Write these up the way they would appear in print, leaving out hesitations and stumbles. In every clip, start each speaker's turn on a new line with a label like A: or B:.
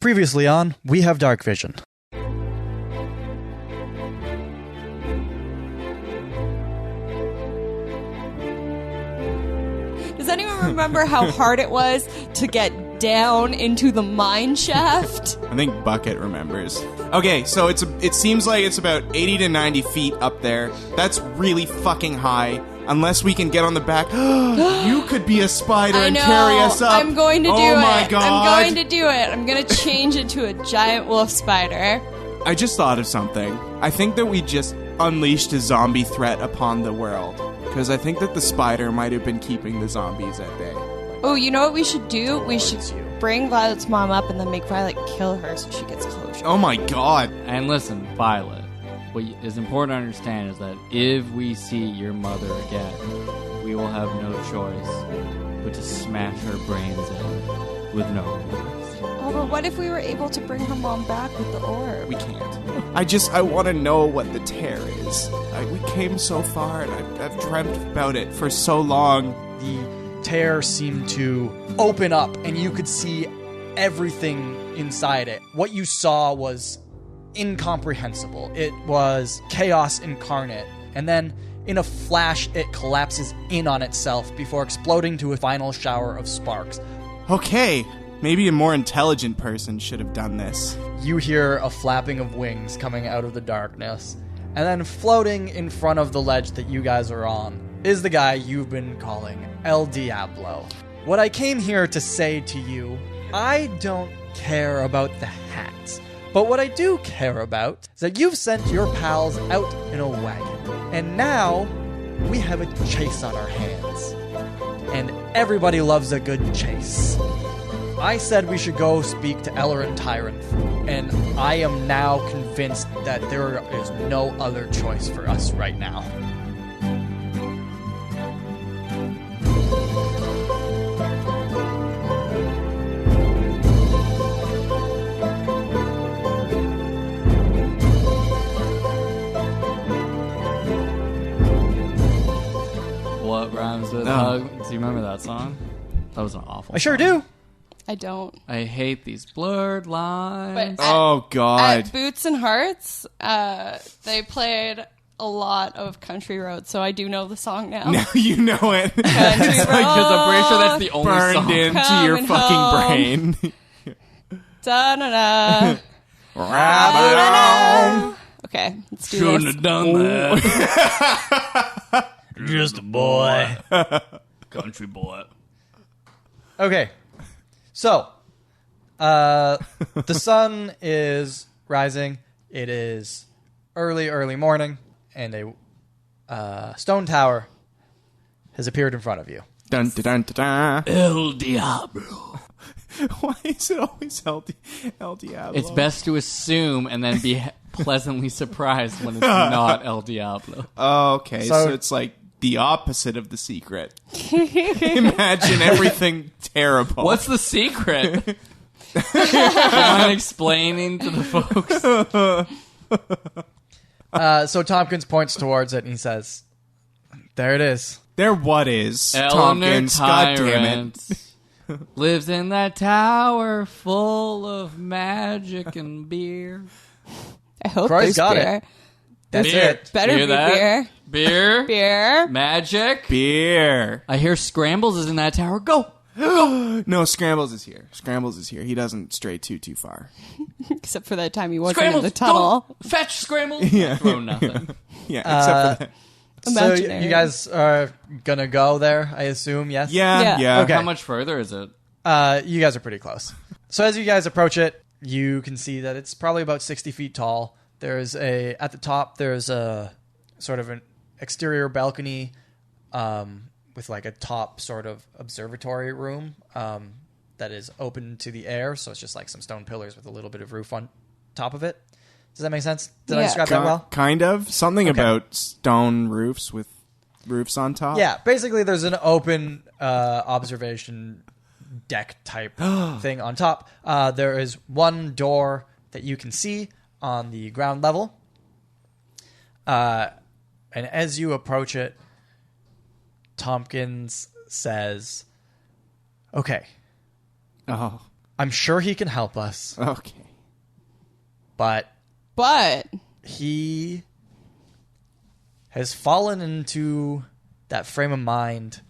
A: Previously on We Have Darkvision.
B: Does anyone remember how hard it was to get down into the mine shaft?
C: I think Bucket remembers. Okay, so it seems like it's about 80 to 90 feet up there. That's really fucking high. Unless we can get on the back. You could be a spider and carry us up.
B: I'm going to do it.
C: Oh my god.
B: I'm going to do it. I'm going to change it to a giant wolf spider.
C: I just thought of something. I think that we just unleashed a zombie threat upon the world. Because I think that the spider might have been keeping the zombies at bay.
B: Oh, you know what we should do? We should bring Violet's mom up and then make Violet kill her so she gets closure.
C: Oh my god.
D: And listen, Violet, what is important to understand is that if we see your mother again, we will have no choice but to smash her brains in with no remorse.
B: Oh, but what if we were able to bring her mom back with the orb?
C: We can't. I want to know what the tear is. We came so far, and I've dreamt about it for so long.
A: The tear seemed to open up, and you could see everything inside it. What you saw was incomprehensible. It was chaos incarnate. And then, in a flash, it collapses in on itself before exploding to a final shower of sparks.
C: Okay, maybe a more intelligent person should have done this.
A: You hear a flapping of wings coming out of the darkness. And then floating in front of the ledge that you guys are on is the guy you've been calling El Diablo. What I came here to say to you, I don't care about the hats. But what I do care about is that you've sent your pals out in a wagon. And now, we have a chase on our hands. And everybody loves a good chase. I said we should go speak to Elhoryn Tyranth. And I am now convinced that there is no other choice for us right now.
D: What rhymes with hug? Do you remember that song? That was an awful
A: I sure
D: song.
A: do.
B: I don't.
D: I hate these blurred lines.
B: But
C: Oh god.
B: At Boots and Hearts, they played a lot of Country Road, so I do know the song now.
C: Now you know it.
B: Country
D: Because I'm pretty sure that's the only
C: Burned
D: song.
C: into
B: Coming
C: your fucking
B: home.
C: brain.
B: Da-na-na.
C: Da-da-da.
B: Okay, let's do
D: Shouldn't
B: this.
D: have done that.
A: Just a boy.
D: Country boy.
A: Okay. So, the sun is rising. It is early morning, and a stone tower has appeared in front of you.
C: Dun, dun, dun, dun, dun.
D: El Diablo.
C: Why is it always El Diablo?
D: It's best to assume and then be pleasantly surprised when it's not El Diablo.
C: Oh, okay, so
A: So-
C: it's like the opposite of the secret. Imagine everything terrible.
D: What's the secret? Am I explaining to the folks?
A: So Tompkins points towards it, and he says, there it is.
C: There what is,
D: Elhoryn
C: Tompkins? God damn it.
D: Tyranth lives in that tower full of magic and beer.
B: I hope
A: Kroy's
B: there's
A: got
B: beer.
A: it. That's
D: Beer.
A: it.
B: Better
D: Hear
B: be
D: that?
B: beer.
D: Beer.
B: Beer.
D: Magic.
C: Beer.
D: I hear Scrambles is in that tower. Go.
C: No, Scrambles is here. Scrambles is here. He doesn't stray too far.
B: Except for that time he wasn't
D: Scrambles.
B: in the tunnel.
D: Go. Fetch Scrambles.
C: Yeah.
D: Throw nothing.
C: Yeah, except for that.
A: So
B: Imaginary.
A: you guys are gonna go there, I assume, yes?
C: Yeah.
B: Yeah.
A: Okay.
D: How much further is it?
A: You guys are pretty close. So as you guys approach it, you can see that it's probably about 60 feet tall. At the top, there's a sort of an exterior balcony with like a top sort of observatory room that is open to the air. So it's just like some stone pillars with a little bit of roof on top of it. Does that make sense? Did I
B: Yeah.
A: describe that well?
C: Kind of. Something
A: Okay.
C: about stone roofs with roofs on top.
A: Yeah, basically there's an open observation deck type thing on top. There is one door that you can see on the ground level. And as you approach it, Tompkins says, okay,
C: Oh.
A: I'm sure he can help us,
C: Okay.
A: but he has fallen into that frame of mind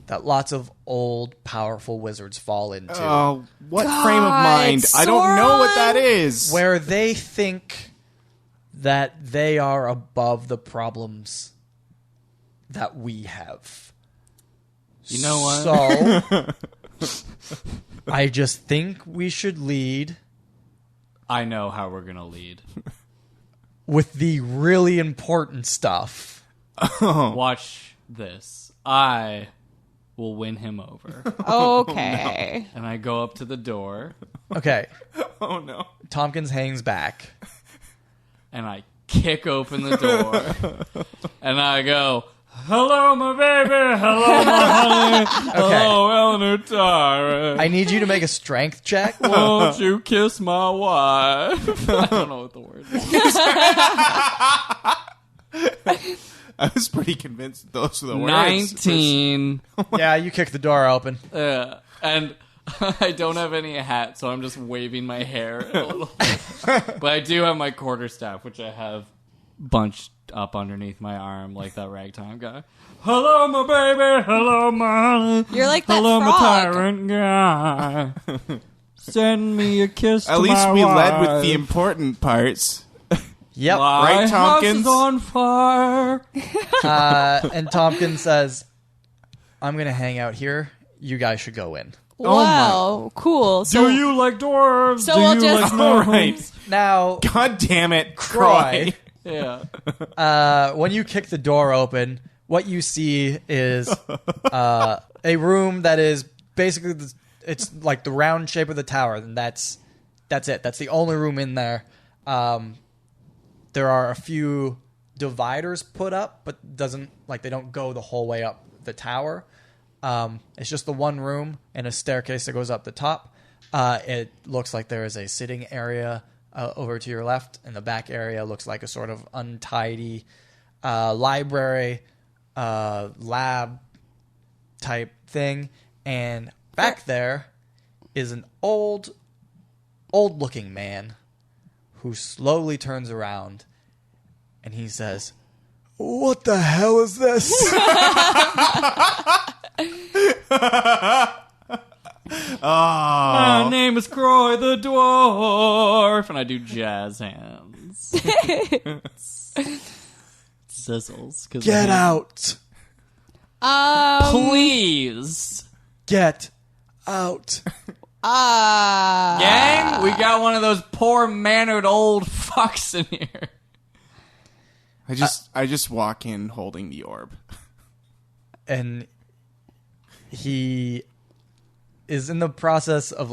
A: that lots of old, powerful wizards fall into.
C: Oh, what frame of mind? I don't know what that is.
A: Where they think that they are above the problems that we have.
D: You know what?
A: So, I just think we should lead
D: I know how we're gonna lead.
A: with the really important stuff.
D: Watch this. I will win him over.
B: Okay.
D: And I go up to the door,
A: Okay,
C: Oh, no.
A: Tompkins hangs back.
D: and I kick open the door, and I go, "Hello, my baby. Hello, my honey. Hello, Elhoryn Tyranth.
A: I need you to make a strength check.
D: Won't you kiss my wife?" I don't know what the word is.
C: I was pretty convinced those were the words.
D: 19.
A: Yeah, you kick the door open.
D: And I don't have any hat, so I'm just waving my hair a little bit. But I do have my quarterstaff, which I have bunched up underneath my arm like that ragtime guy. Hello, my baby. Hello, my honey.
B: You're like that
D: Hello, my
B: frog.
D: tyrant guy. Send me a kiss
C: At
D: to
C: least
D: my
C: we
D: wife.
C: led with the important parts.
A: Yep.
D: My
C: Right, Tompkins?
D: house is on fire.
A: And Tompkins says, I'm going to hang out here. You guys should go in.
B: Wow, cool. So
D: Do you like dwarves?
B: So
D: Do
B: we'll
D: you
B: just-
D: like
C: All
D: gnomes?
C: right.
A: Now,
C: God damn it,
A: Kroy.
C: Kroy.
D: Yeah.
A: When you kick the door open, what you see is a room that is basically, it's like the round shape of the tower, and that's it. That's the only room in there. There are a few dividers put up, but they don't go the whole way up the tower. It's just the one room and a staircase that goes up the top. It looks like there is a sitting area over to your left, and the back area looks like a sort of untidy library, lab type thing. And back there is an old looking man who slowly turns around and he says, "What the hell is this?"
D: My name is Kroy the dwarf, and I do jazz hands. Sizzles.
A: Get out.
D: Please.
A: Get out.
D: Gang, we got one of those poor mannered old fucks in here.
C: I just walk in holding the orb.
A: And he is in the process of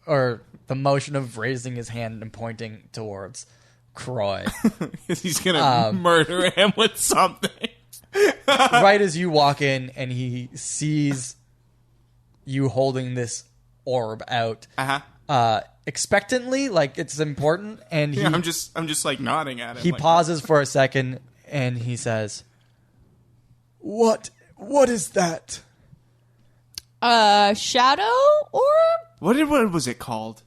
A: or the motion of raising his hand and pointing towards Kroy.
C: He's gonna murder him with something.
A: Right as you walk in and he sees you holding this orb out, expectantly, like it's important, and he,
C: I'm just like nodding at him.
A: he
C: like,
A: pauses for a second and he says, What is that?
B: shadow orb?
C: What was it called?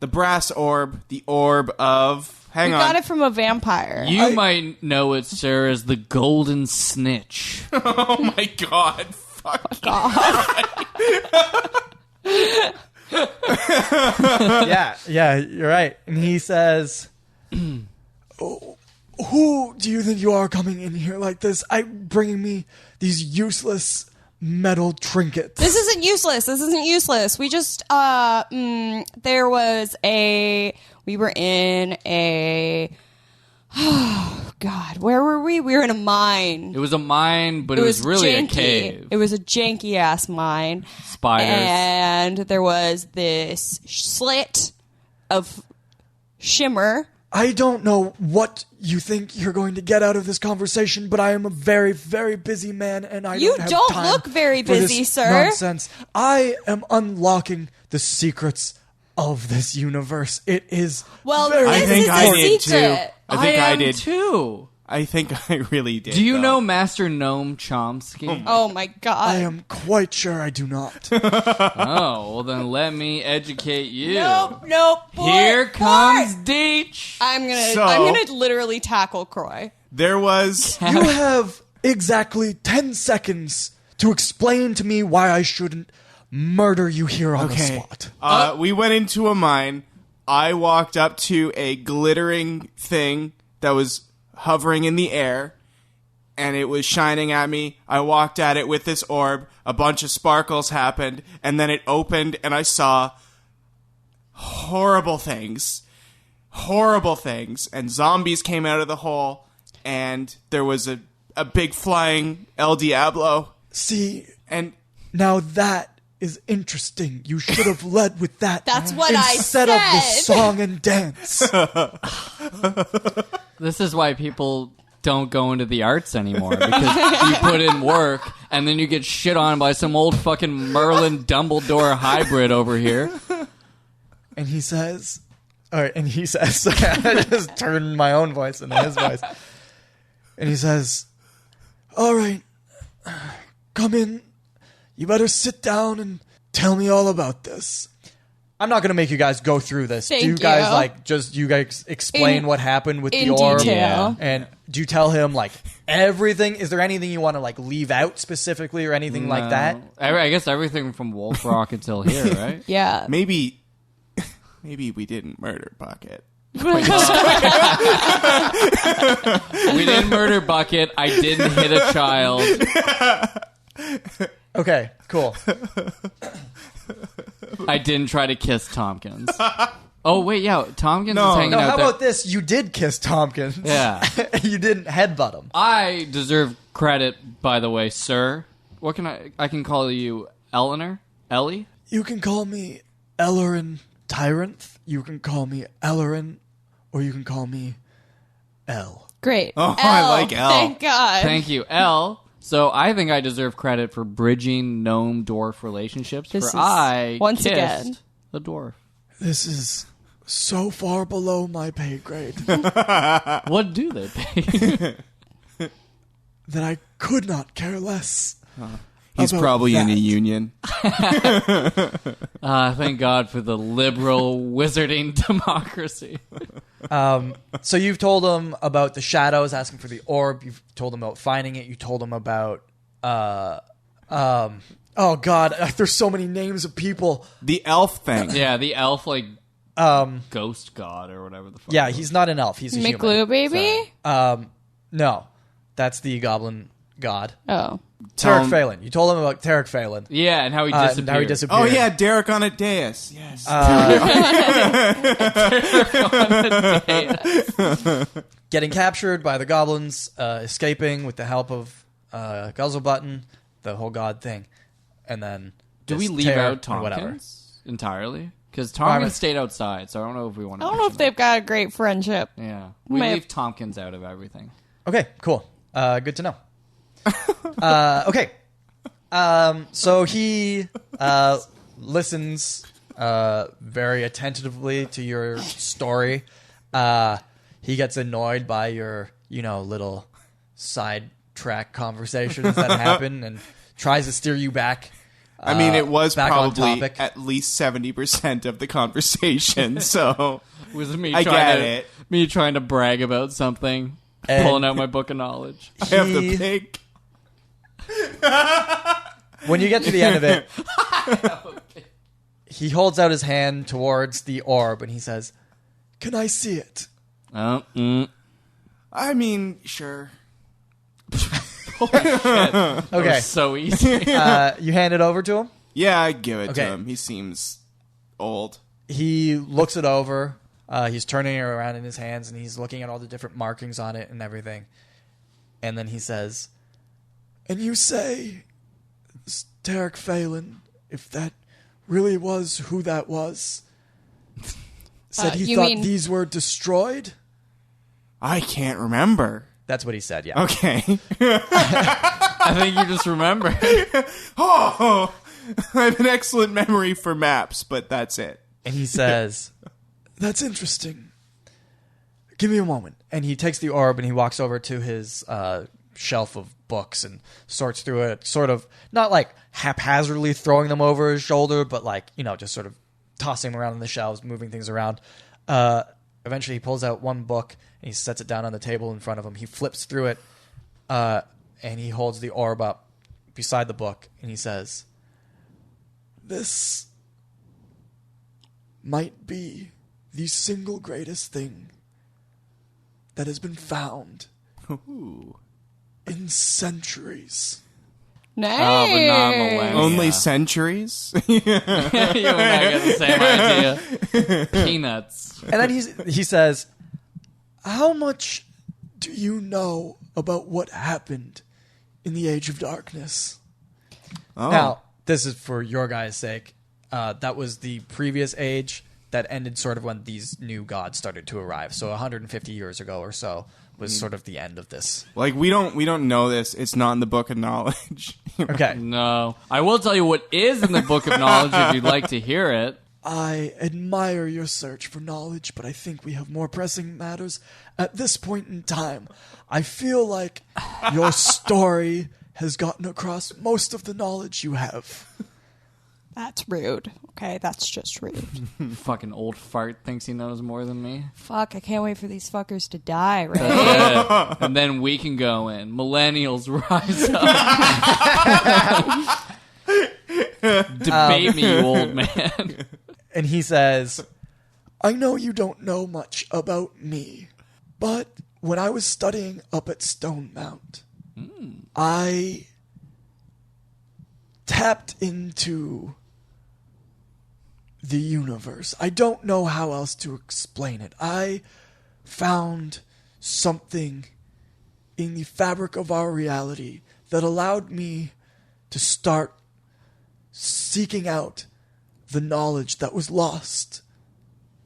C: The brass orb, the orb of. Hang
B: We
C: on.
B: got it from a vampire.
D: You might know it, sir, as the golden snitch.
C: Oh my god! Fuck.
A: Yeah, you're right. And he says, Who do you think you are coming in here like this? Bringing me these useless metal trinkets.
B: This isn't useless. We just, we were in a, oh God, where were we? We were in a mine.
D: It was a mine, but it was really
B: janky.
D: a cave.
B: It was a janky ass mine.
D: Spiders.
B: And there was this slit of shimmer.
A: I don't know what you think you're going to get out of this conversation, but I am a very, very busy man, and I don't have
B: don't
A: time
B: look very
A: for this
B: busy, sir.
A: Nonsense. I am unlocking the secrets of this universe. It is
B: Well,
A: very
B: this
C: I think
B: is
C: I
B: a
C: did too.
B: secret.
C: I think I
D: am
C: did.
D: too.
C: I think I really did.
D: Do you
C: though.
D: know Master Gnome Chomsky?
B: Oh my god.
A: I am quite sure I do not.
D: Oh, well then let me educate you.
B: Nope.
D: Here comes Deech.
B: I'm
C: So-
B: gonna literally tackle Kroy.
C: There was...
A: You have exactly 10 seconds to explain to me why I shouldn't murder you here on the spot.
C: We went into a mine. I walked up to a glittering thing that was hovering in the air, and it was shining at me. I walked at it with this orb. A bunch of sparkles happened, and then it opened, and I saw horrible things. And zombies came out of the hole, and there was a big flying El Diablo.
A: See,
C: And
A: now that is interesting. You should have led with that.
B: That's what I
A: instead of the
B: said.
A: song and dance.
D: This is why people don't go into the arts anymore, because you put in work and then you get shit on by some old fucking Merlin Dumbledore hybrid over here.
A: And he says, I just turned my own voice into his voice. And he says, all right, come in. You better sit down and tell me all about this. I'm not going to make you guys go through this.
B: Thank
A: do you guys
B: you.
A: you guys explain what happened with the
B: in
A: orb?
B: detail.
D: Yeah.
A: And do you tell him everything? Is there anything you want to leave out specifically or anything like that?
D: I guess everything from Wolf Rock until here, right?
B: Yeah.
C: maybe we didn't murder Bucket.
D: We didn't murder Bucket. I didn't hit a child.
A: Okay, cool.
D: I didn't try to kiss Tompkins. Oh, wait, yeah. Tompkins
C: No.
D: is hanging
A: No,
D: out
A: how
D: there.
A: about this? You did kiss Tompkins.
D: Yeah.
A: You didn't headbutt him.
D: I deserve credit, by the way, sir. What can I can call you Eleanor? Ellie?
A: You can call me Elhoryn Tyranth. You can call me Elhoryn, or you can call me El.
B: Great.
C: Oh, I like L.
B: Thank God.
D: Thank you, Elle. So I think I deserve credit for bridging gnome-dwarf relationships,
B: This
D: for
B: is,
D: I
B: once
D: kissed
B: again.
D: the dwarf.
A: This is so far below my pay grade
D: What do they pay?
A: that I could not care less.
C: He's
A: about
C: probably in a
A: that?
C: union.
D: Thank God for the liberal wizarding democracy.
A: So you've told him about the shadows, asking for the orb. You've told him about finding it. You told him about, oh God, there's so many names of people.
C: The elf thing.
D: Yeah, the elf, ghost god or whatever the fuck.
A: Yeah, he's not an elf. He's a human.
B: McGlue baby?
A: No, that's the goblin god.
B: Oh.
A: Tarek Phelan. You told him about Tarek Phelan.
D: Yeah, and how he disappeared.
A: And how he disappeared.
C: Oh, yeah, Derek on a dais. Yes.
A: Getting captured by the goblins, escaping with the help of Guzzlebutton, the whole god thing. And then
D: Do we
A: just
D: leave
A: tear
D: out
A: or whatever.
D: Tompkins entirely? Because
A: Well, I mean-
D: Tompkins stayed outside, so I don't know if we want to.
B: I don't know if they've got a great friendship.
D: Yeah, we
B: May have-
D: leave Tompkins out of everything.
A: Okay, cool. Good to know. Okay. So he listens very attentively to your story. He gets annoyed by your, little sidetrack conversations that happen and tries to steer you back.
C: I mean, it was
A: back on
C: probably
A: topic.
C: at least 70% of the conversation, so
D: Was me
C: I
D: trying
C: get
D: to
C: it.
D: me trying to brag about something,
A: And-
D: pulling out my book of knowledge.
C: I have the
A: He-
C: pig.
A: When you get to the end of it, he holds out his hand towards the orb and he says, "Can I see it?"
D: Okay.
C: I mean, sure.
A: Okay.
D: So easy.
A: You hand it over to him.
C: Yeah, I give it
A: Okay.
C: to him. He seems old.
A: He looks it over. He's turning it around in his hands and he's looking at all the different markings on it and everything. And then he says, "And you say, Tarek Phelan, if that really was who that was, said he
B: you
A: thought
B: mean-
A: these were destroyed?"
C: I can't remember.
A: That's what he said, yeah.
C: Okay.
D: I think you just remember.
C: Oh, I have an excellent memory for maps, but that's it.
A: And he says, "That's interesting. give me a moment. And he takes the orb and he walks over to his shelf of books and sorts through it, sort of not like haphazardly throwing them over his shoulder, but like, just sort of tossing them around on the shelves, moving things around. Eventually he pulls out one book and he sets it down on the table in front of him. He flips through it and he holds the orb up beside the book and he says, "This might be the single greatest thing that has been found in centuries."
B: Nice.
D: Oh, but not millennia.
C: Only centuries?
D: You and I got the same idea. Peanuts.
A: And then he says, "How much do you know about what happened in the Age of Darkness?"
C: Oh.
A: Now, this is for your guys' sake. That was the previous age that ended sort of when these new gods started to arrive. So 150 years ago or so was sort of the end of this.
C: Like, we don't know this. It's not in the Book of Knowledge.
A: Okay.
D: No. I will tell you what is in the Book of Knowledge if you'd like to hear it.
A: I admire your search for knowledge, but I think we have more pressing matters at this point in time. I feel like your story has gotten across most of the knowledge you have.
B: That's rude. Okay, that's just rude.
D: Fucking old fart thinks he knows more than me.
B: Fuck, I can't wait for these fuckers to die, right?
D: That's it. And then we can go in. Millennials rise up. Debate me, you old man.
A: And he says, "I know you don't know much about me, but when I was studying up at Stone Mount, I tapped into the universe. I don't know how else to explain it. I found something in the fabric of our reality that allowed me to start seeking out the knowledge that was lost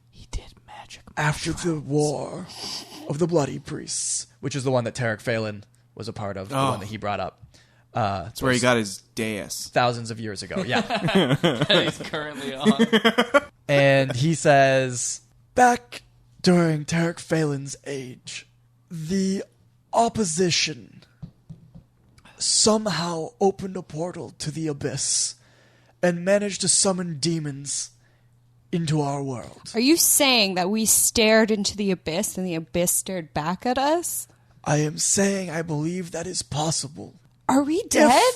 D: He did magic.
A: after the War of the Bloody Priests," which is the one that Tarek Phelan was a part of, the one that he brought up.
C: That's where he got his dais.
A: Thousands of years ago, yeah.
D: That he's currently on.
A: And he says, "Back during Tarek Phelan's age, the opposition somehow opened a portal to the abyss and managed to summon demons into our world."
B: Are you saying that we stared into the abyss and the abyss stared back at us?
A: I am saying I believe that is possible.
B: Are we dead?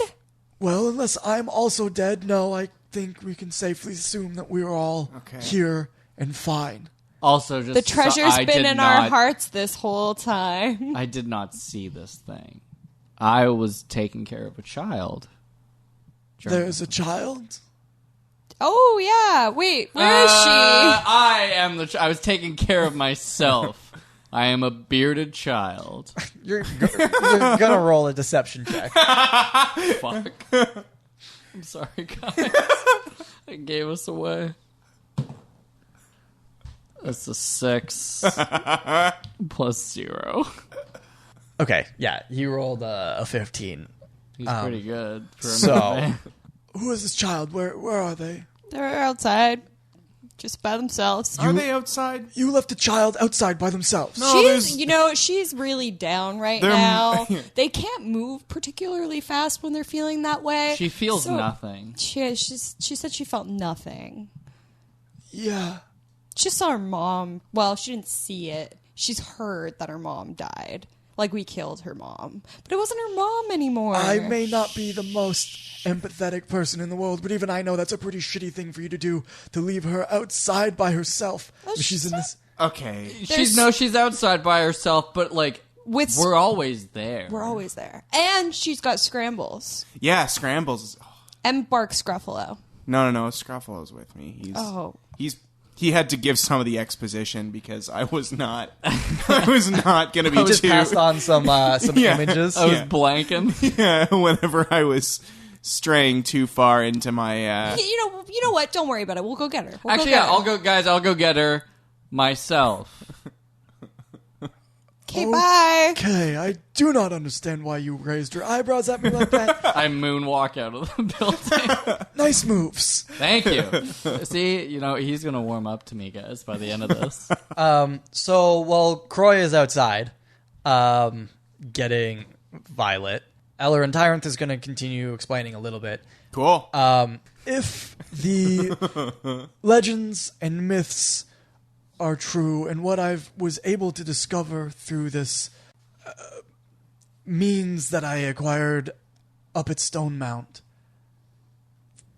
A: Well, unless I'm also dead, no, I think we can safely assume that we're all here and fine.
D: Also, just
B: The treasure's
D: I
B: been
D: did
B: in
D: not,
B: our hearts this whole time.
D: I did not see this thing. I was taking care of a child.
A: There's a child?
B: Oh, yeah. Wait, where is she?
D: I am I was taking care of myself. I am a bearded child.
A: You're gonna roll a deception check.
D: Fuck. I'm sorry, guys. It gave us away. That's a 6 plus 0.
A: Okay, yeah, you rolled a 15.
D: He's pretty good. For a
A: So,
D: man.
A: who is this child? Where are they?
B: They're outside. Just by themselves.
C: Are they outside?
A: You left a child outside by themselves.
C: No.
B: She's really down right
C: They're-
B: now. They can't move particularly fast when they're feeling that way.
D: She feels
B: So-
D: nothing.
B: She said she felt nothing.
A: Yeah.
B: She saw her mom. Well, she didn't see it. She's heard that her mom died. Like, we killed her mom. But it wasn't her mom anymore.
A: I may not be the most empathetic person in the world, but even I know that's a pretty shitty thing for you to do, to leave her outside by herself.
B: Well,
A: She's in this...
C: Okay.
D: She's outside by herself, but like we're always there.
B: We're always there. And she's got Scrambles.
C: Yeah, Scrambles.
B: And Bark Scruffalo.
C: No. Scruffalo's with me. He had to give some of the exposition because I was not going to be
A: Just
C: too...
A: passed on some
C: Yeah.
A: images.
D: I was blanking.
C: Yeah, whenever I was straying too far into my...
B: You know what? Don't worry about it. We'll go get her.
D: Actually, yeah, I'll go get her myself.
B: Okay, bye.
A: Okay, I do not understand why you raised your eyebrows at me like that.
D: I moonwalk out of the building.
A: Nice moves.
D: Thank you. See, he's going to warm up to me, guys, by the end of this.
A: So while Kroy is outside, getting Violet, Elhoryn Tyranth is going to continue explaining a little bit.
C: Cool.
A: If the legends and myths are true, and what I was able to discover through this means that I acquired up at Stone Mount,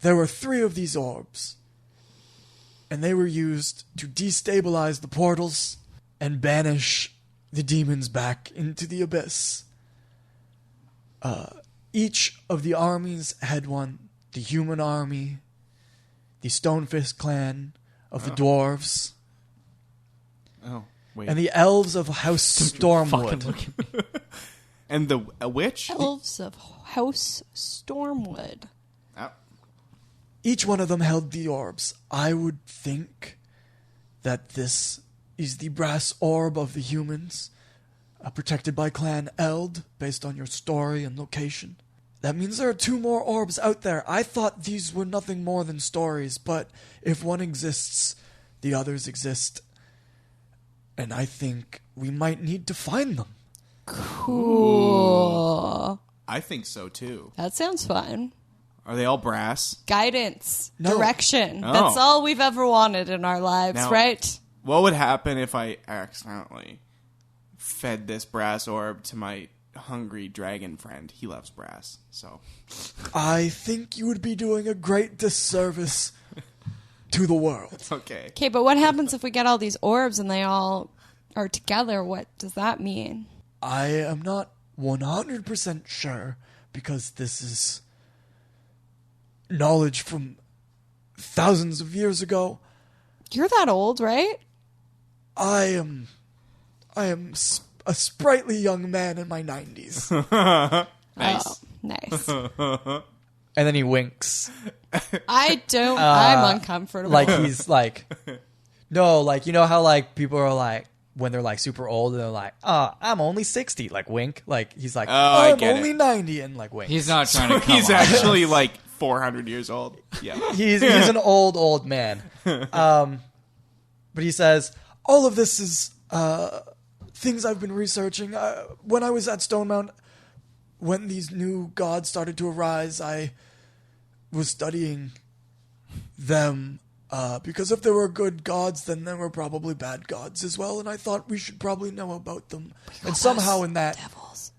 A: there were 3 of these orbs, and they were used to destabilize the portals and banish the demons back into the abyss. Each of the armies had one. The human army, the Stonefist clan of the dwarves,
C: Oh, wait.
A: and the elves of House Stormwood.
D: Fucking look at me.
C: And the witch?
B: Elves of House Stormwood.
C: Oh.
A: Each one of them held the orbs. I would think that this is the brass orb of the humans, protected by Clan Eld, based on your story and location. That means there are 2 more orbs out there. I thought these were nothing more than stories, but if one exists, the others exist. And I think we might need to find them.
B: Cool.
C: I think so, too.
B: That sounds fun.
C: Are they all brass?
B: Guidance.
A: No.
B: Direction.
C: Oh.
B: That's all we've ever wanted in our lives,
C: Now-
B: right?
C: What would happen if I accidentally fed this brass orb to my hungry dragon friend? He loves brass, so...
A: I think you would be doing a great disservice to the world.
C: Okay.
B: Okay, but what happens if we get all these orbs and they all are together? What does that mean?
A: I am not 100% sure, because this is knowledge from thousands of years ago.
B: You're that old, right?
A: I am a sprightly young man in my 90s.
C: Nice.
B: Oh, nice.
A: And then he winks.
B: I don't. I'm uncomfortable.
A: Like he's like, no, like, you know how like people are like, when they're like super old and they're like, I'm only 60, like wink. Like he's like,
C: I
A: I'm
C: get
A: only
C: it.
A: 90 and like wink.
D: He's not trying to come
C: He's
D: on.
C: actually like 400 years old. Yeah.
A: He's an old man. But he says, all of this is things I've been researching. When I was at Stone Mount, when these new gods started to arise, I was studying them. Because if there were good gods, then there were probably bad gods as well. And I thought we should probably know about them. And somehow in that
B: devils.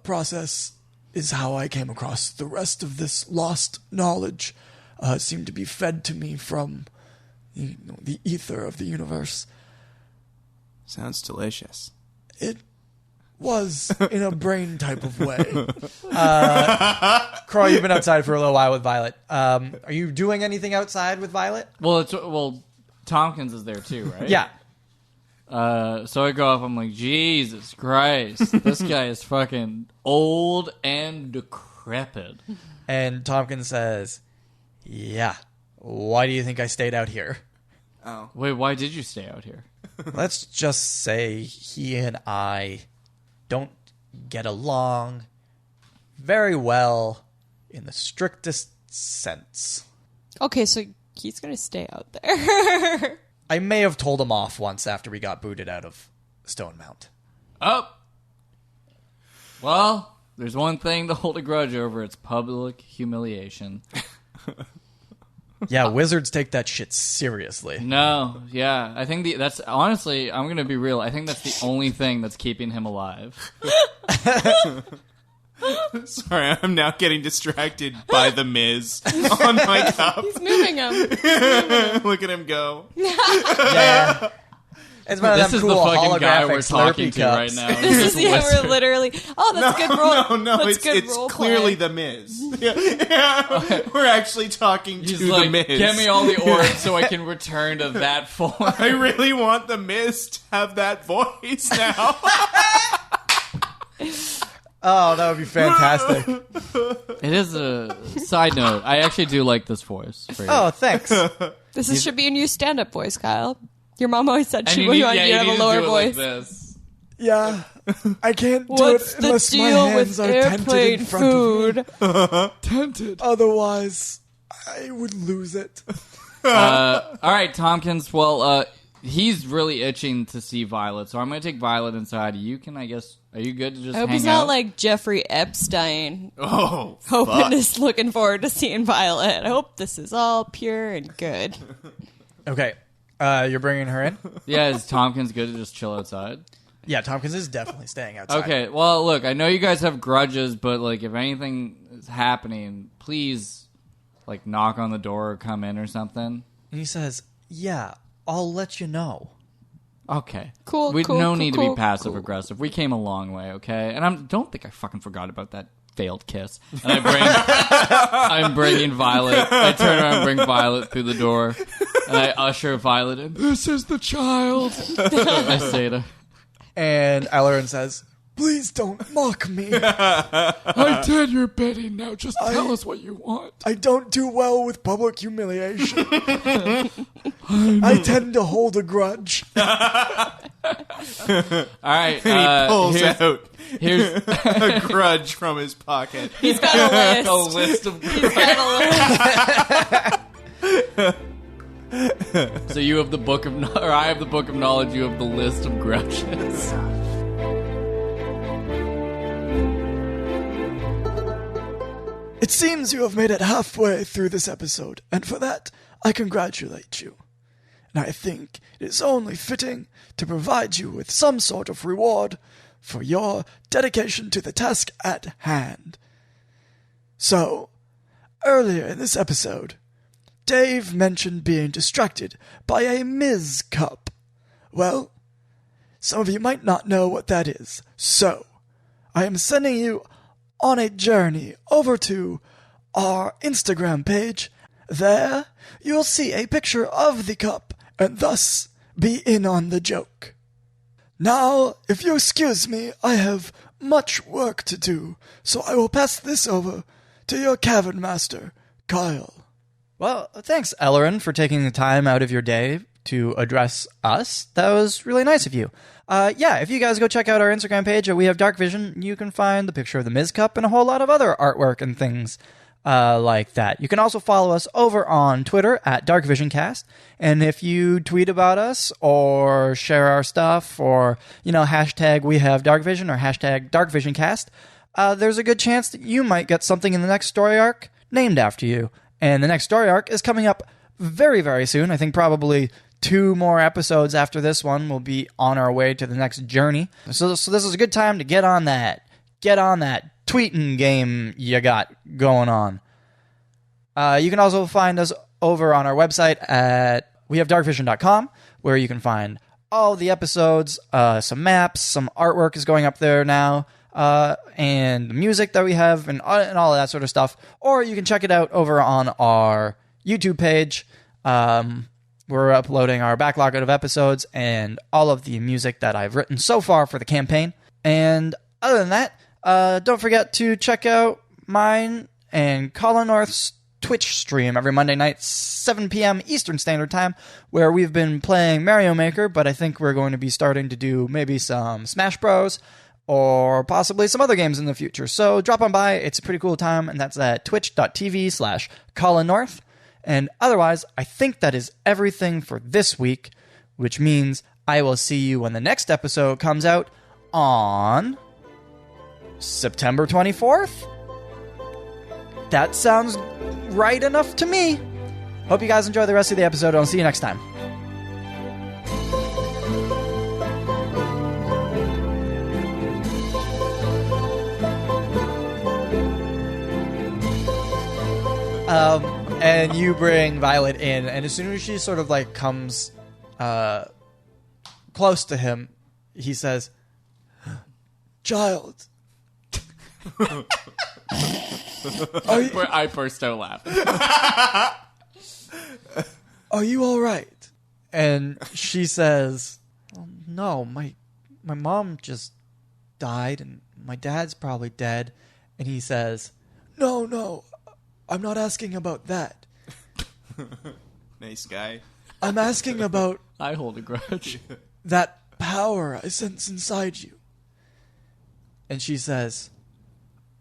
A: process is how I came across the rest of this lost knowledge. Seemed to be fed to me from the ether of the universe.
C: Sounds delicious.
A: It was in a brain type of way. Kroy, you've been outside for a little while with Violet. Are you doing anything outside with Violet?
D: Well, Tompkins is there too, right?
A: Yeah.
D: So I go up, I'm like, Jesus Christ, this guy is fucking old and decrepit.
A: And Tompkins says, yeah, why do you think I stayed out here?
C: Oh.
D: Wait, why did you stay out here?
A: Let's just say he and I don't get along very well in the strictest sense.
B: Okay, so he's gonna stay out there.
A: I may have told him off once after we got booted out of Stone Mount.
D: Oh. Well, there's one thing to hold a grudge over. It's public humiliation.
A: Yeah, wizards take that shit seriously.
D: No, yeah. I think that's honestly, I'm going to be real. I think that's the only thing that's keeping him alive.
C: Sorry, I'm now getting distracted by the Miz on my cup.
B: He's moving him.
C: Look at him go.
A: Yeah. It's one of
D: This
A: them
D: is the
A: cool
D: fucking guy
A: holographic
D: we're talking
A: Slurpee
D: to right
A: cups.
D: now.
B: This is we're literally. Oh, that's good roll.
C: No,
B: that's good
C: it's
B: role
C: clearly
B: play.
C: the Miz. Yeah. We're actually talking
D: He's
C: to
D: like,
C: the Miz.
D: get me all the orbs so I can return to that form.
C: I really want the Miz to have that voice now.
A: Oh, that would be fantastic.
D: It is a side note. I actually do like this voice. For you.
A: Oh, thanks.
B: Should be a new stand-up voice, Kyle. Your mom always said
D: And
B: she
D: you need,
B: wanted you to have
D: need
B: a lower
D: do it
B: voice.
D: Like this.
A: Yeah, I can't do
B: What's
A: it
B: the
A: unless my
B: deal
A: hands
B: with
A: are tented
B: airplane
A: in front of me.
B: food?
A: Tented. Otherwise, I would lose it.
D: All right, Tompkins. Well, he's really itching to see Violet, so I'm going to take Violet inside. You can, I guess. Are you good to just
B: I hope
D: hang
B: he's
D: out?
B: not like Jeffrey Epstein.
C: Oh,
B: Hoping is looking forward to seeing Violet. I hope this is all pure and good.
A: Okay, you're bringing her in?
D: Yeah, is Tompkins good to just chill outside?
A: Yeah, Tompkins is definitely staying outside.
D: Okay, well, look, I know you guys have grudges, but, like, if anything is happening, please, like, knock on the door or come in or something.
A: And he says, yeah, I'll let you know.
D: Okay.
B: Cool,
D: We
B: cool,
D: no
B: cool,
D: need to
B: cool,
D: be passive-aggressive. We came a long way, okay? And I don't think I fucking forgot about that failed kiss. And I'm bringing Violet. I turn around and bring Violet through the door. And I usher Violet in. This is the child. I say to her.
A: And Elhoryn says, please don't mock me.
D: I did your bidding. Now just tell us what you want.
A: I don't do well with public humiliation. I tend to hold a grudge.
D: All right.
C: And he pulls out
D: Here's
C: a grudge from his pocket.
B: He's got a list.
D: a list of
B: He's got a list.
D: So you have the book of, or I have the book of knowledge. You have the list of grudges.
A: It seems you have made it halfway through this episode, and for that, I congratulate you. And I think it is only fitting to provide you with some sort of reward for your dedication to the task at hand. So, earlier in this episode, Dave mentioned being distracted by a Ms. Cup. Well, some of you might not know what that is, so I am sending you on a journey over to our Instagram page. There, you'll see a picture of the cup, and thus be in on the joke. Now, if you excuse me, I have much work to do, so I will pass this over to your cavern master, Kyle. Well, thanks, Elhoryn, for taking the time out of your day to address us. That was really nice of you. Yeah, if you guys go check out our Instagram page at We Have Darkvision, you can find the picture of the Ms. Cup and a whole lot of other artwork and things like that. You can also follow us over on Twitter at DarkVisionCast, and if you tweet about us or share our stuff or, hashtag We Have Darkvision or hashtag DarkVisionCast, there's a good chance that you might get something in the next story arc named after you. And the next story arc is coming up very, very soon. I think probably 2 more episodes after this one will be on our way to the next journey. So this is a good time to get on that tweeting game you got going on. You can also find us over on our website at wehavedarkvision.com, where you can find all the episodes, some maps, some artwork is going up there now, and the music that we have, and all of that sort of stuff. Or you can check it out over on our YouTube page. We're uploading our backlog of episodes and all of the music that I've written so far for the campaign. And other than that, don't forget to check out mine and Colin North's Twitch stream every Monday night, 7 p.m. Eastern Standard Time, where we've been playing Mario Maker, but I think we're going to be starting to do maybe some Smash Bros. Or possibly some other games in the future. So drop on by. It's a pretty cool time, and that's at twitch.tv/Colin North. And otherwise, I think that is everything for this week, which means I will see you when the next episode comes out on September 24th. That sounds right enough to me. Hope you guys enjoy the rest of the episode. I'll see you next time. And you bring Violet in, and as soon as she sort of comes close to him, he says, "Child,
D: I burst out laughing.
A: Are you all right?" And she says, "No, my mom just died, and my dad's probably dead." And he says, "No, I'm not asking about that.
C: Nice guy.
A: I'm asking about
D: I hold a grudge.
A: that power I sense inside you. And she says,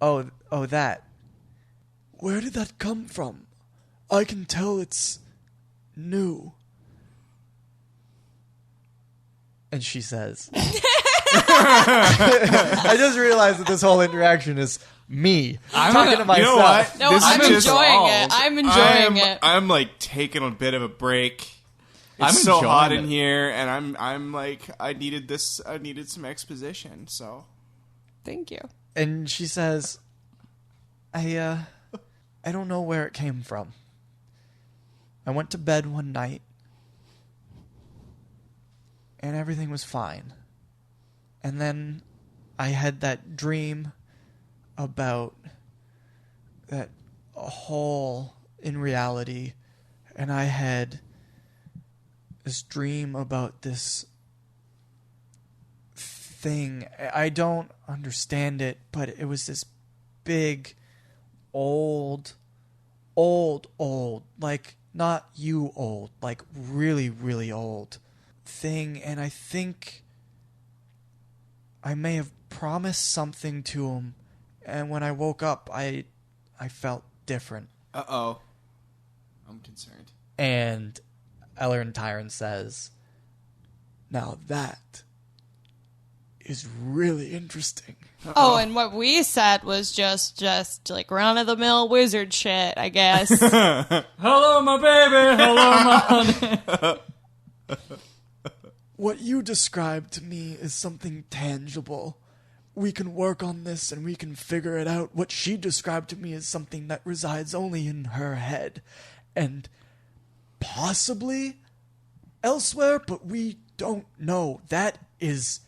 A: Oh, that. Where did that come from? I can tell it's new. And she says, I just realized that this whole interaction is me talking to myself.
C: You know what?
B: No,
C: This
B: I'm
C: is just
B: enjoying it. I'm enjoying it.
C: I'm like taking a bit of a break. It's
D: I'm
C: so
D: enjoying
C: hot
D: it.
C: in here, and I'm like, I needed some exposition, so.
B: Thank you.
A: And she says, I don't know where it came from. I went to bed one night, and everything was fine. And then I had that dream about that hole in reality, and I had this dream about this thing. I don't understand it, but it was this big, old, like not you old, like really, really old thing. And I think I may have promised something to him, and when I woke up, I felt different.
C: Uh-oh. I'm concerned.
A: And Elhoryn Tyranth says, now that is really interesting.
B: Oh, and what we said was just like run-of-the-mill wizard shit, I guess.
D: Hello, my baby. Hello, my honey.
A: What you described to me is something tangible. We can work on this and we can figure it out. What she described to me is something that resides only in her head and possibly elsewhere, but we don't know. That is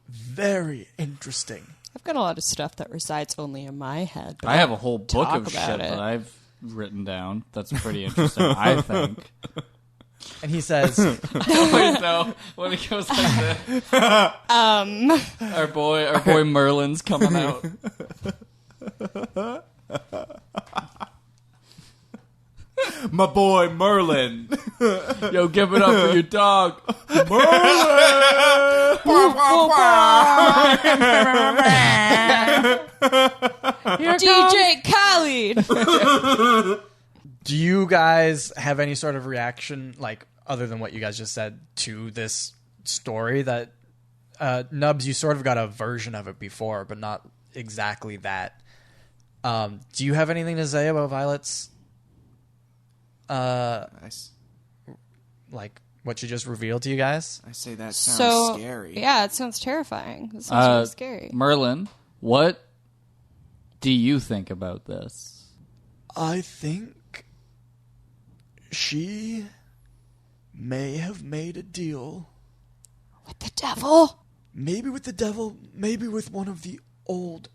A: very interesting.
B: I've got a lot of stuff that resides only in my head. But
D: I have a whole book
B: talk
D: of shit
B: about it.
D: that I've written down. That's pretty interesting, I think.
A: And he says,
D: Wait, no. When it goes like this, our boy Merlin's coming out.
C: My boy Merlin.
D: Yo, give it up for your dog,
B: DJ Khaled!
A: do you guys have any sort of reaction, like, other than what you guys just said, to this story that, Nubz, you sort of got a version of it before, but not exactly that. Do you have anything to say about Violet's,
C: Nice.
A: like, what she just revealed to you guys?
C: I say that sounds scary.
B: Yeah, it sounds terrifying. It sounds really scary.
D: Merlin, what do you think about this?
A: I think she may have made a deal.
B: With the devil?
A: Maybe with the devil, maybe with one of the old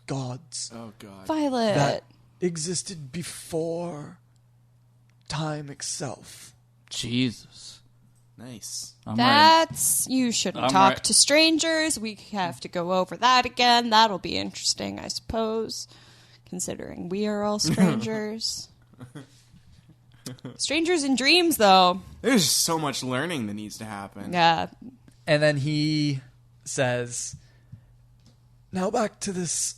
A: gods
C: Oh, God.
B: Violet.
A: that existed before time itself.
D: Jesus.
C: Nice.
D: I'm
B: That's... You shouldn't
D: I'm
B: talk
D: right.
B: to strangers. We have to go over that again. That'll be interesting, I suppose. Considering we are all strangers. Strangers in dreams, though.
C: There's so much learning that needs to happen.
B: Yeah.
A: And then he says, now back to this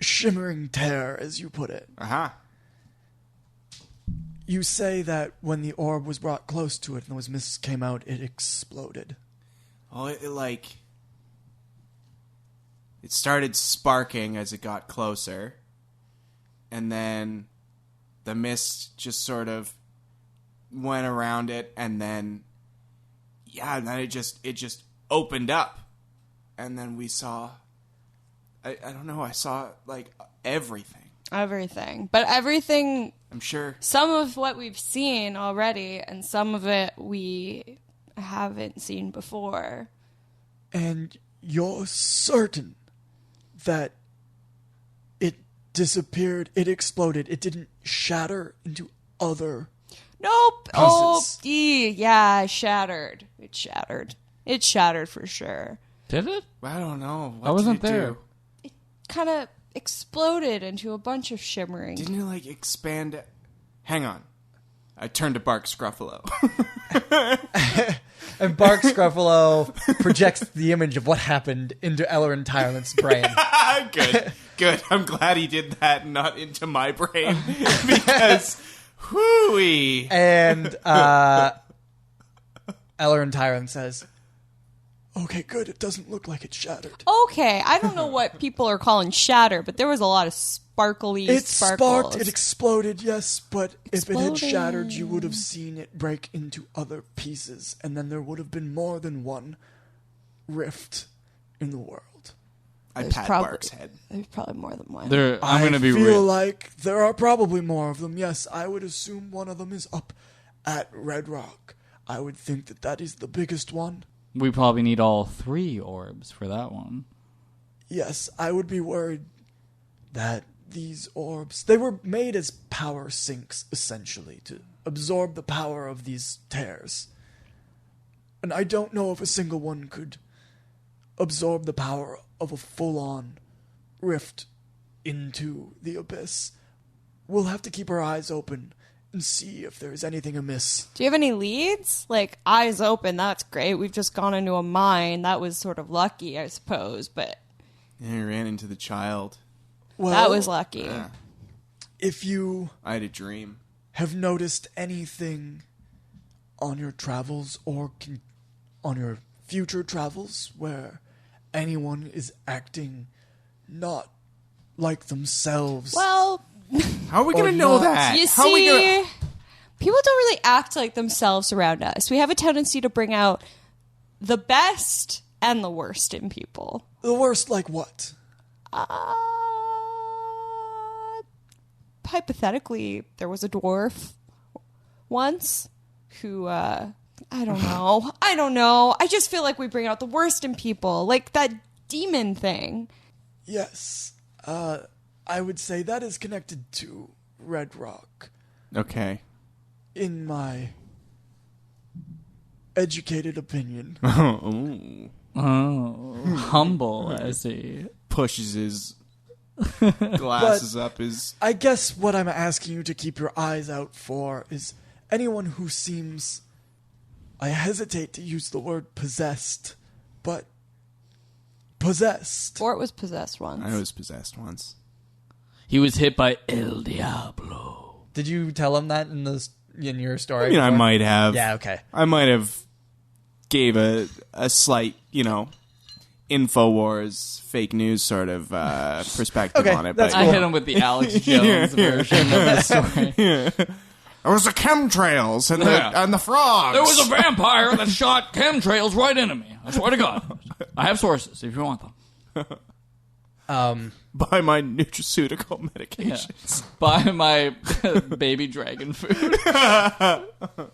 A: shimmering tear, as you put it.
C: Uh-huh.
A: You say that when the orb was brought close to it and those mists came out, it exploded.
C: Oh, it started sparking as it got closer. And then the mist just sort of went around it, and then and then it just opened up. And then we saw I don't know, I saw like everything.
B: Everything. But everything...
C: I'm sure.
B: Some of what we've seen already, and some of it we haven't seen before.
A: And you're certain that it disappeared, it exploded, it didn't shatter into other...
B: Nope.
A: pieces.
B: Yeah, it shattered. It shattered for sure.
D: Did it?
C: I don't know. What
D: I wasn't
C: did it
D: there.
C: do?
B: It kind of exploded into a bunch of shimmering.
C: Didn't it like expand? Hang on. I turned to Bark Scruffalo.
A: And Bark Scruffalo projects the image of what happened into Elhoryn Tyranth's brain.
C: Good. I'm glad he did that and not into my brain. Because, whooey.
A: And Elhoryn Tyranth says, okay, good. It doesn't look like it's shattered.
B: Okay, I don't know what people are calling shatter, but there was a lot of sparkly sparkles.
A: Sparked, it exploded, yes, but if it had shattered, you would have seen it break into other pieces, and then there would have been more than one rift in the world.
C: I pat Bark's head.
B: There's probably more than one.
D: I'm going to be
A: I feel
D: real.
A: like there are probably more of them, yes. I would assume one of them is up at Red Rock. I would think that is the biggest one.
D: We probably need all 3 orbs for that one.
A: Yes, I would be worried that these orbs, they were made as power sinks, essentially, to absorb the power of these tears. And I don't know if a single one could absorb the power of a full-on rift into the abyss. We'll have to keep our eyes open and see if there's anything amiss.
B: Do you have any leads? Like, eyes open, that's great. We've just gone into a mine. That was sort of lucky, I suppose, but...
C: Yeah, he ran into the child.
A: Well,
B: that was lucky.
C: Yeah.
A: If you
C: I had a dream.
A: have noticed anything on your travels or on your future travels where anyone is acting not like themselves...
B: Well...
C: How are we going to know that?
B: You
C: How are we
B: see,
C: gonna...
B: people don't really act like themselves around us. We have a tendency to bring out the best and the worst in people.
A: The worst like what?
B: Hypothetically, there was a dwarf once who, I don't know. I just feel like we bring out the worst in people. Like that demon thing.
A: Yes. I would say that is connected to Red Rock.
C: Okay.
A: In my educated opinion.
D: Oh, humble, I see.
C: Pushes his glasses up his...
A: I guess what I'm asking you to keep your eyes out for is anyone who seems... I hesitate to use the word possessed, but possessed.
B: Bort was possessed once.
C: I was possessed once.
D: He was hit by El Diablo.
A: Did you tell him that in your story?
C: I mean, I
A: before?
C: might have.
A: Yeah, okay.
C: I might have gave a slight, InfoWars fake news sort of perspective on it.
A: that's
C: but
D: I hit him with the Alex Jones version of the story.
C: It was the chemtrails and the frogs.
D: There was a vampire that shot chemtrails right into me. I swear to God. I have sources if you want them.
C: Buy my nutraceutical medications.
D: Yeah. Buy my baby dragon food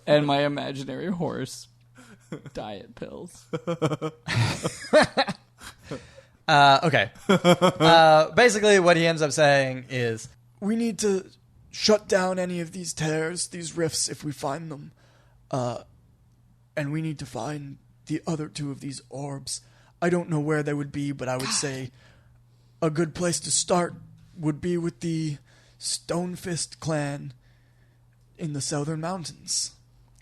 D: and my imaginary horse diet pills.
A: Okay. Basically, what he ends up saying is, we need to shut down any of these tears, these rifts, if we find them. And we need to find the other 2 of these orbs. I don't know where they would be, but I would say a good place to start would be with the Stonefist clan in the Southern Mountains.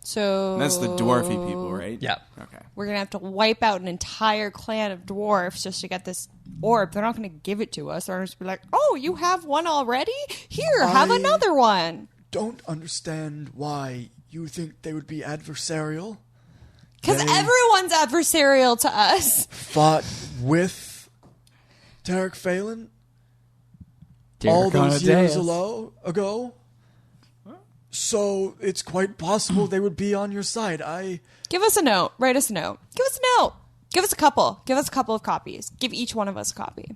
B: So
C: That's the dwarfy people, right?
A: Yeah.
C: Okay.
B: we're going to have to wipe out an entire clan of dwarfs just to get this orb. They're not going to give it to us. They're just be like, oh, you have one already? Here, have another one.
A: Don't understand why you think they would be adversarial.
B: Because
A: They
B: everyone's adversarial to us.
A: fought with Tarek Phelan all those years ago. So it's quite possible they would be on your side.
B: Give us a note. Write us a note. Give us a note. Give us a couple. Give us a couple of copies. Give each one of us a copy.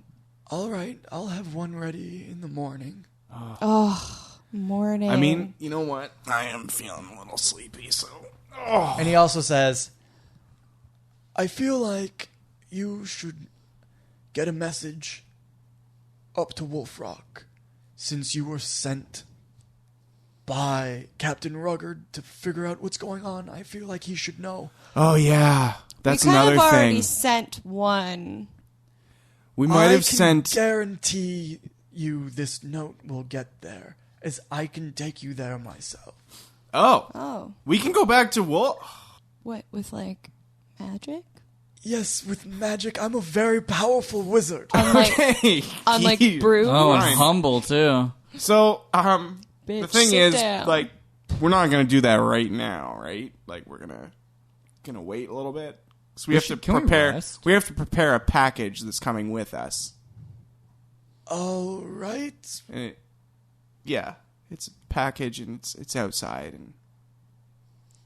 A: All right, I'll have one ready in the morning.
B: Morning.
C: I mean, you know what? I am feeling a little sleepy, so...
A: And he also says, I feel like you should get a message up to Wolf Rock, since you were sent by Captain Ruggard to figure out what's going on. I feel like he should know.
C: Oh, yeah. That's
B: we kind
C: another
B: of already
C: thing.
B: sent one.
C: We might have
A: I can
C: sent...
A: guarantee you this note will get there, as I can take you there myself.
C: Oh.
B: Oh.
C: We can go back to Wolf.
B: What, with like magic?
A: Yes, with magic, I'm a very powerful wizard.
C: Okay.
B: Unlike
C: Keith.
B: Brew.
D: Oh, and
C: Fine.
D: humble too.
C: So, the
B: Bitch,
C: thing
B: sit
C: is,
B: down.
C: like, we're not gonna do that right now, right? Like, we're gonna wait a little bit. So we have to
D: can we
C: prepare.
D: rest?
C: We have to prepare a package that's coming with us.
A: All right.
C: And yeah, it's a package and it's outside, and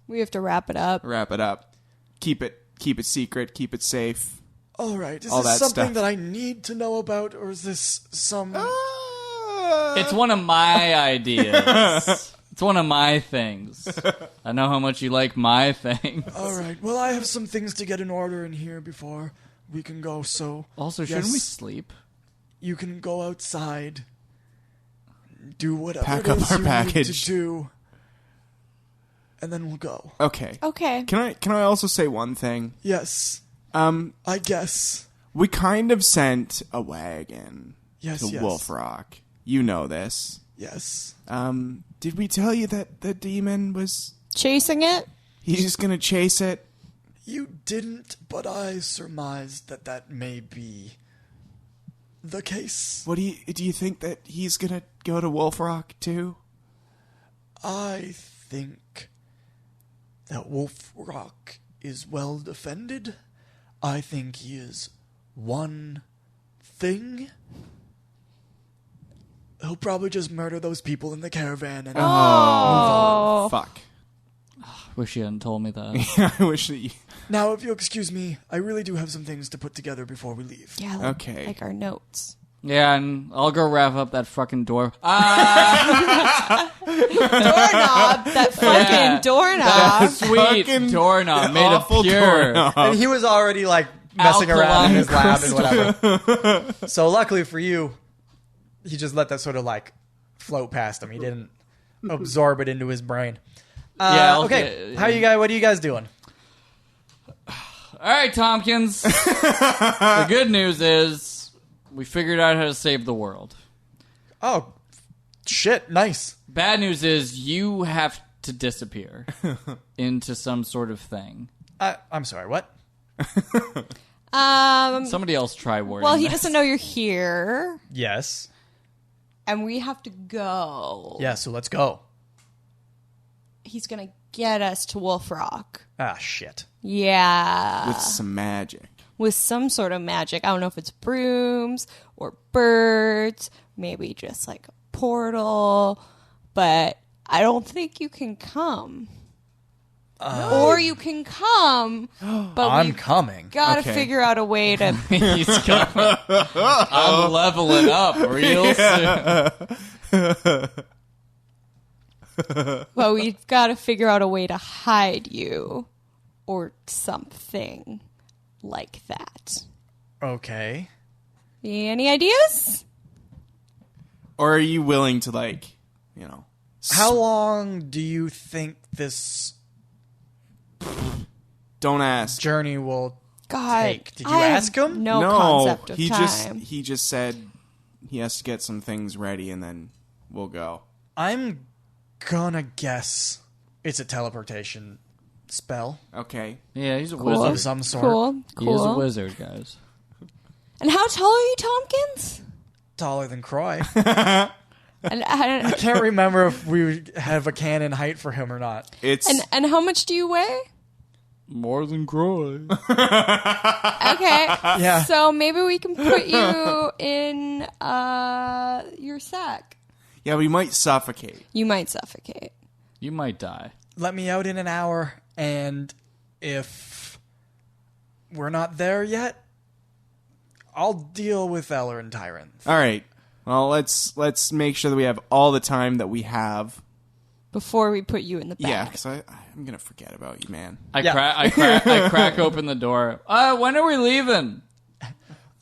B: We have to wrap it up.
C: wrap it up. Keep it secret. Keep it safe.
A: All right. Is
C: All
A: this
C: that
A: something
C: stuff.
A: that I need to know about, or is this some...
D: It's one of my ideas. It's one of my things. I know how much you like my things.
A: All right. Well, I have some things to get in order in here before we can go, so...
D: Also,
A: yes,
D: shouldn't we sleep?
A: You can go outside, do whatever
C: Pack
A: it
C: up
A: is
C: our
A: you
C: package.
A: need to do, and then we'll go.
C: Okay.
B: Okay.
C: Can I also say one thing?
A: Yes, I guess.
C: We kind of sent a wagon
A: Yes,
C: to
A: yes.
C: Wolf Rock. You know this.
A: Yes.
C: Did we tell you that the demon was...
B: Chasing it?
C: He's just gonna chase it?
A: You didn't, but I surmised that may be the case.
C: What do you think that he's gonna go to Wolf Rock too?
A: I think that Wolf Rock is well defended. I think he is one thing. He'll probably just murder those people in the caravan and
B: Oh.
C: Fuck.
D: Wish you hadn't told me that.
C: I wish that you...
A: Now, if you'll excuse me, I really do have some things to put together before we leave.
B: Yeah,
C: Okay.
B: like our notes.
D: Yeah, and I'll go wrap up that fucking door.
B: Doorknob, that fucking doorknob.
D: Sweet
C: Fucking
D: doorknob made of
C: awful
D: pure.
C: doorknob.
A: And he was already, like, messing around in his lab and whatever. So luckily for you, he just let that sort of, like, float past him. He didn't absorb it into his brain.
D: Yeah,
A: okay.
D: okay.
A: What are you guys doing?
D: All right, Tompkins. The good news is we figured out how to save the world.
A: Oh, shit. Nice.
D: Bad news is you have to disappear into some sort of thing.
A: I'm sorry, what?
D: Somebody else try wording
B: Well, he
D: this.
B: doesn't know you're here,
A: Yes.
B: and we have to go.
A: Yeah, so let's go.
B: He's gonna get us to Wolf Rock.
A: Ah, shit.
B: Yeah.
C: With some magic.
B: With some sort of magic. I don't know if it's brooms or birds, maybe just like a portal, but I don't think you can come. Or you can come, but
A: I'm
B: we've
A: coming.
B: got to
C: Okay.
B: figure out a way to.
D: He's coming. I'm leveling up real soon.
B: Well, we've got to figure out a way to hide you, or something like that.
A: Okay.
B: Any ideas?
C: Or are you willing to, like, you know...
A: How long do you think this
C: Don't ask.
A: journey will
B: God,
A: take? Did you
B: I have
A: ask him?
B: No concept of
C: he
B: time.
C: he just said he has to get some things ready and then we'll go.
A: I'm gonna guess it's a teleportation spell
C: Okay.
D: Yeah, he's a
A: of
D: wizard.
A: some sort.
B: Cool,
D: He is a
B: cool.
D: wizard, guys.
B: And how tall are you, Tompkins?
A: Taller than Kroy.
B: And
A: I can't remember if we have a canon height for him or not.
C: It's
B: and how much do you weigh?
D: More than Kroy.
B: Okay.
A: Yeah.
B: So maybe we can put you in your sack.
C: yeah, we might suffocate.
B: You might suffocate.
D: You might die.
A: Let me out in an hour, and if we're not there yet, I'll deal with Elhoryn Tyranth.
C: All right. Well, let's make sure that we have all the time that we have.
B: Before we put you in the back.
C: Yeah, because I'm gonna forget about you, man.
D: I crack open the door. When are we leaving?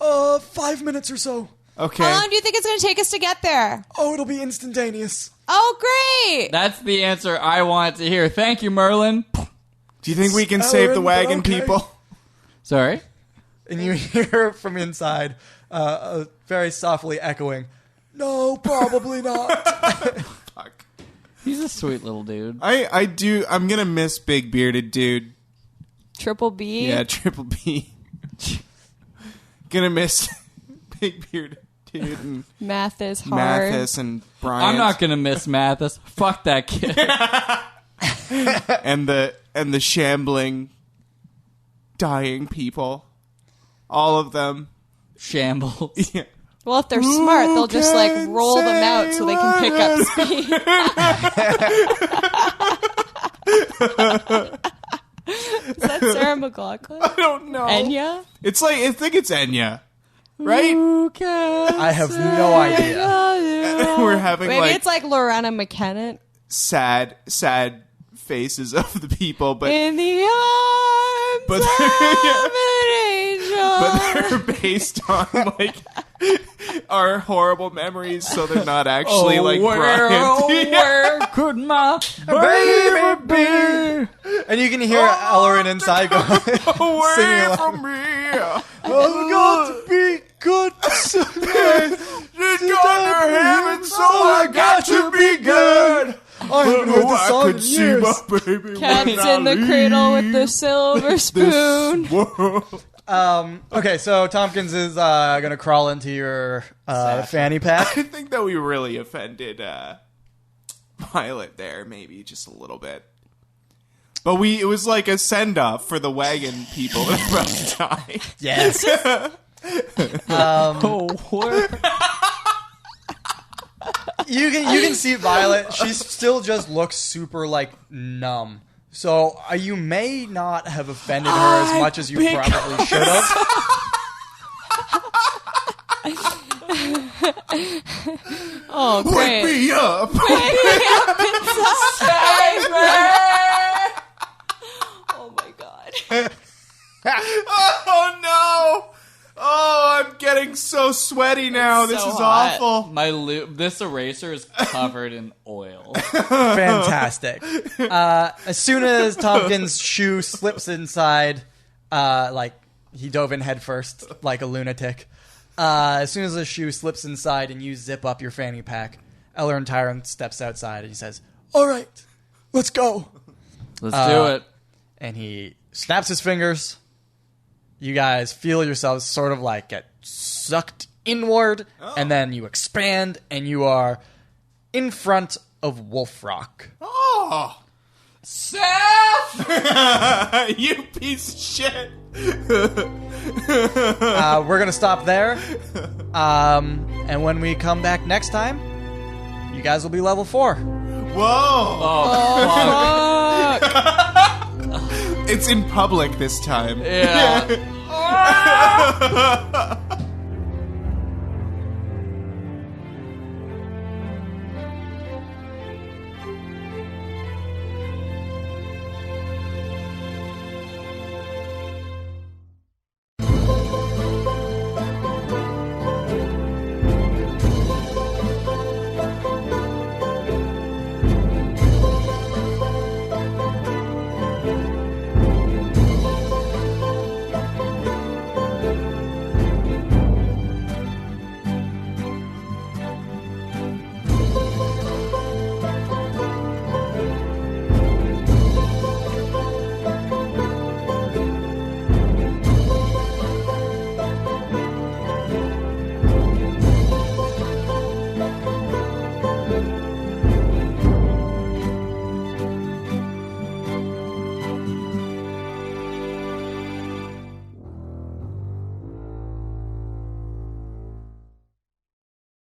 A: 5 minutes or so.
C: Okay.
B: How long do you think it's going to take us to get there?
A: Oh, it'll be instantaneous.
B: Oh, great.
D: That's the answer I want to hear. Thank you, Merlin.
C: Do you think we can save the
A: Elhoryn,
C: wagon
A: okay.
C: people?
D: Sorry?
A: And you hear from inside, very softly echoing, "No, probably not."
C: Fuck.
D: He's a sweet little dude.
C: I do. I'm gonna miss big bearded dude.
B: Triple B.
C: Yeah, Triple B. Gonna miss Big Beard Dude and
B: Mathis hard.
C: Mathis and Bryant.
D: I'm not gonna miss Mathis. Fuck that kid.
C: and the shambling, dying people. All of them.
D: Shambles.
C: Yeah.
B: Well, if they're smart, they'll just like roll them out so they can pick up speed. Is that Sarah McLachlan?
C: I don't know.
B: Enya?
C: It's like, I think it's Enya. Right?
A: I have no idea.
C: We're having
B: Maybe it's like Lorena McKenna.
C: sad faces of the people, but
B: In the arms
C: But-
B: of an angel.
C: but they're based on like our horrible memories, so they're not actually like Bryant.
D: where could my
A: Baby be? And you can hear Elhoryn inside going, singing
C: Away
A: along.
C: from me.
A: I'm going to be good tonight.
C: Just got to heaven, so I got to be good.
A: I haven't heard this
C: I
A: song
C: could
A: in
C: see
A: years.
C: my baby.
B: Cats
C: when I
B: in the cradle with the silver
C: leave
B: spoon.
C: this world.
A: Okay, so Tompkins is going to crawl into your fanny pack.
C: I think that we really offended Violet there, maybe just a little bit. But it was like a send-off for the wagon people that are about to die.
A: Yes. You can see Violet. She still just looks super like numb. So you may not have offended her as much as you probably should have.
B: Oh,
C: Wake
B: great.
C: me up!
B: Oh, my God.
C: Oh no! Oh, I'm getting so sweaty now. This
B: so
C: is
B: hot.
C: awful.
D: This eraser is covered in oil.
A: Fantastic. As soon as Tompkins' shoe slips inside, like he dove in head first like a lunatic. As soon as the shoe slips inside and you zip up your fanny pack, Elhoryn Tyranth steps outside and he says, "All right, let's go."
D: Let's do it.
A: And he snaps his fingers. You guys feel yourselves sort of like get sucked inward, and then you expand, and you are in front of Wolf Rock.
C: Oh, Seth! You piece of shit!
A: We're gonna stop there, and when we come back next time, you guys will be level 4.
C: Whoa!
B: Oh, fuck.
C: It's in public this time.
D: Yeah.